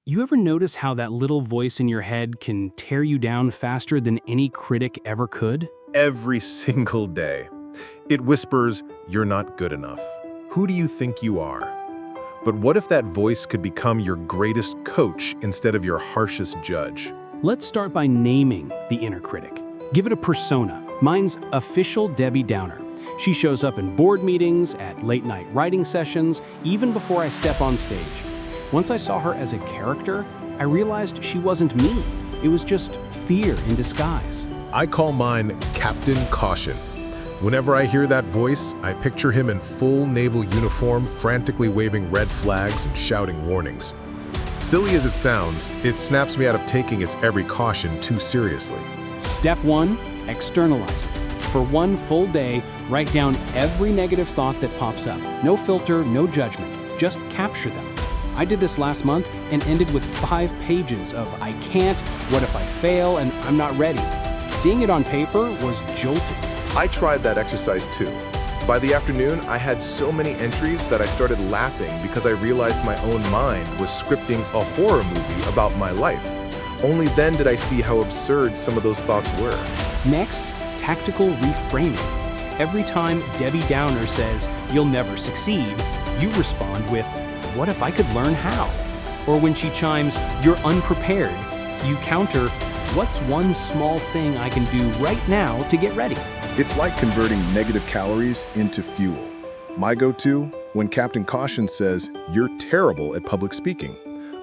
You ever notice how that little voice in your head can tear you down faster than any critic ever could? Every single day. It whispers, "You're not good enough. Who do you think you are?" But what if that voice could become your greatest coach instead of your harshest judge? Let's start by naming the inner critic. Give it a persona. Mine's official Debbie Downer. She shows up in board meetings, at late-night writing sessions, even before I step on stage. Once I saw her as a character, I realized she wasn't me. It was just fear in disguise. I call mine Captain Caution. Whenever I hear that voice, I picture him in full naval uniform, frantically waving red flags and shouting warnings. Silly as it sounds, it snaps me out of taking its every caution too seriously. Step 1, externalize it. For one full day, write down every negative thought that pops up. No filter, no judgment. Just capture them. I did this last month and ended with 5 pages of "I can't," "what if I fail," and "I'm not ready." Seeing it on paper was jolting. I tried that exercise too. By the afternoon, I had so many entries that I started laughing because I realized my own mind was scripting a horror movie about my life. Only then did I see how absurd some of those thoughts were. Next, tactical reframing. Every time Debbie Downer says, "You'll never succeed," you respond with, "What if I could learn how?" Or when she chimes, "You're unprepared," you counter, "What's one small thing I can do right now to get ready?" It's like converting negative calories into fuel. My go-to, when Captain Caution says, "You're terrible at public speaking,"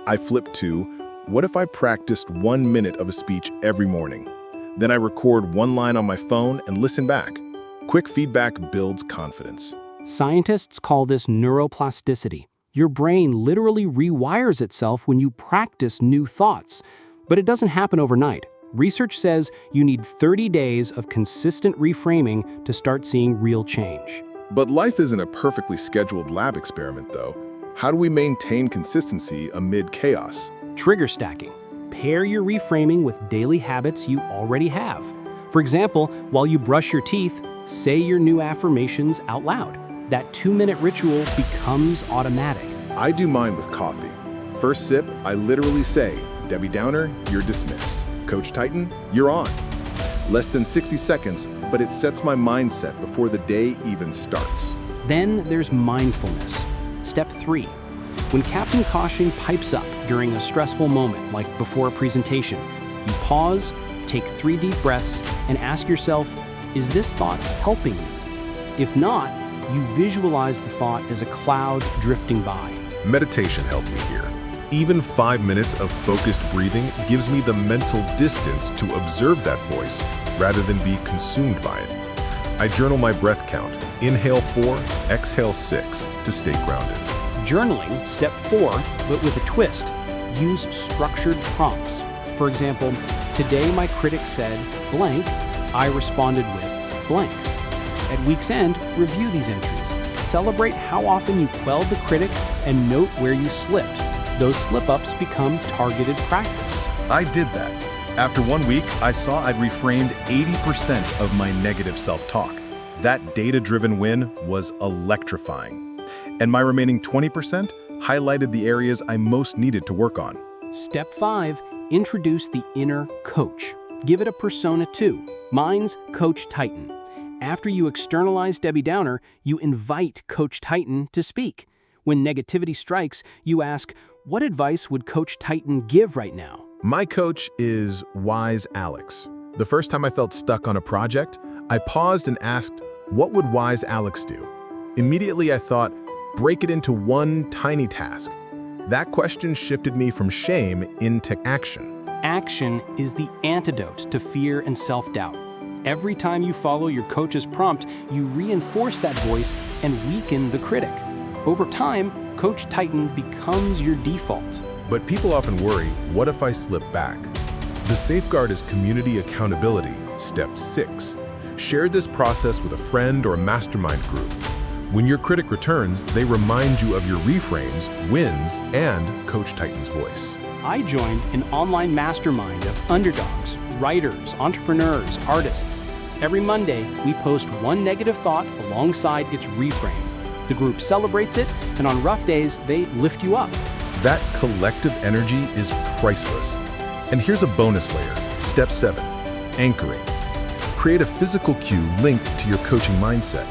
I flip to, "What if I practiced 1 minute of a speech every morning?" Then I record one line on my phone and listen back. Quick feedback builds confidence. Scientists call this neuroplasticity. Your brain literally rewires itself when you practice new thoughts. But it doesn't happen overnight. Research says you need 30 days of consistent reframing to start seeing real change. But life isn't a perfectly scheduled lab experiment, though. How do we maintain consistency amid chaos? Trigger stacking. Pair your reframing with daily habits you already have. For example, while you brush your teeth, say your new affirmations out loud. That 2-minute ritual becomes automatic. I do mine with coffee. First sip, I literally say, "Debbie Downer, you're dismissed. Coach Titan, you're on." Less than 60 seconds, but it sets my mindset before the day even starts. Then there's mindfulness. Step 3. When Captain Caution pipes up during a stressful moment, like before a presentation, you pause, take 3 deep breaths, and ask yourself, is this thought helping me? If not, you visualize the thought as a cloud drifting by. Meditation helped me here. Even 5 minutes of focused breathing gives me the mental distance to observe that voice rather than be consumed by it. I journal my breath count, inhale 4, exhale 6 to stay grounded. Journaling, step 4, but with a twist. Use structured prompts. For example, today my critic said blank, I responded with blank. At week's end, review these entries. Celebrate how often you quelled the critic and note where you slipped. Those slip-ups become targeted practice. I did that. After 1 week, I saw I'd reframed 80% of my negative self-talk. That data-driven win was electrifying. And my remaining 20% highlighted the areas I most needed to work on. Step 5, introduce the inner coach. Give it a persona too. Mine's Coach Titan. After you externalize Debbie Downer, you invite Coach Titan to speak. When negativity strikes, you ask, what advice would Coach Titan give right now? My coach is Wise Alex. The first time I felt stuck on a project, I paused and asked, what would Wise Alex do? Immediately I thought, break it into one tiny task. That question shifted me from shame into action. Action is the antidote to fear and self-doubt. Every time you follow your coach's prompt, you reinforce that voice and weaken the critic. Over time, Coach Titan becomes your default. But people often worry, what if I slip back? The safeguard is community accountability, step 6. Share this process with a friend or a mastermind group. When your critic returns, they remind you of your reframes, wins, and Coach Titan's voice. I joined an online mastermind of underdogs, writers, entrepreneurs, artists. Every Monday, we post one negative thought alongside its reframe. The group celebrates it, and on rough days, they lift you up. That collective energy is priceless. And here's a bonus layer. Step 7, anchoring. Create a physical cue linked to your coaching mindset.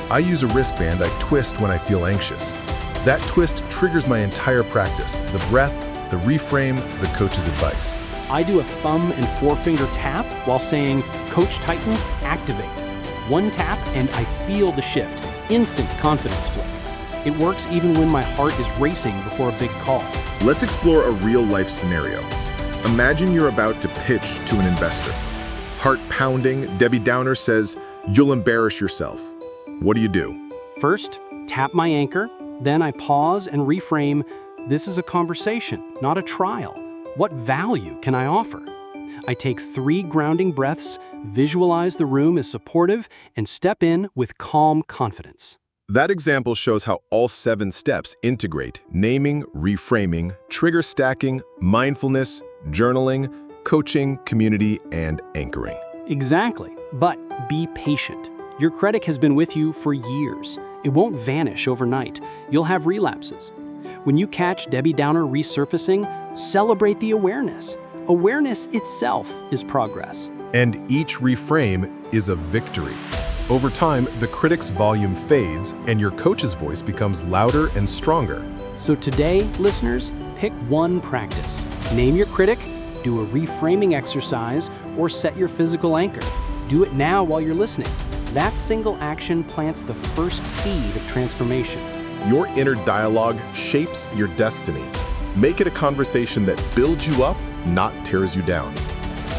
I use a wristband I twist when I feel anxious. That twist triggers my entire practice, the breath, the reframe, the coach's advice. I do a thumb and forefinger tap while saying, Coach Titan, activate. One tap and I feel the shift, instant confidence flip. It works even when my heart is racing before a big call. Let's explore a real-life scenario. Imagine you're about to pitch to an investor. Heart pounding, Debbie Downer says, "You'll embarrass yourself." What do you do? First, tap my anchor, then I pause and reframe, this is a conversation, not a trial. What value can I offer? I take 3 grounding breaths, visualize the room as supportive, and step in with calm confidence. That example shows how all 7 steps integrate naming, reframing, trigger stacking, mindfulness, journaling, coaching, community, and anchoring. Exactly, but be patient. Your critic has been with you for years. It won't vanish overnight. You'll have relapses. When you catch Debbie Downer resurfacing, celebrate the awareness. Awareness itself is progress. And each reframe is a victory. Over time, the critic's volume fades and your coach's voice becomes louder and stronger. So today, listeners, pick one practice. Name your critic, do a reframing exercise, or set your physical anchor. Do it now while you're listening. That single action plants the first seed of transformation. Your inner dialogue shapes your destiny. Make it a conversation that builds you up, not tears you down.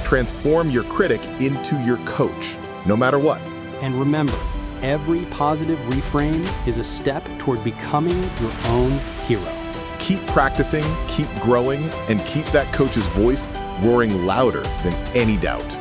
Transform your critic into your coach, no matter what. And remember, every positive reframe is a step toward becoming your own hero. Keep practicing, keep growing, and keep that coach's voice roaring louder than any doubt.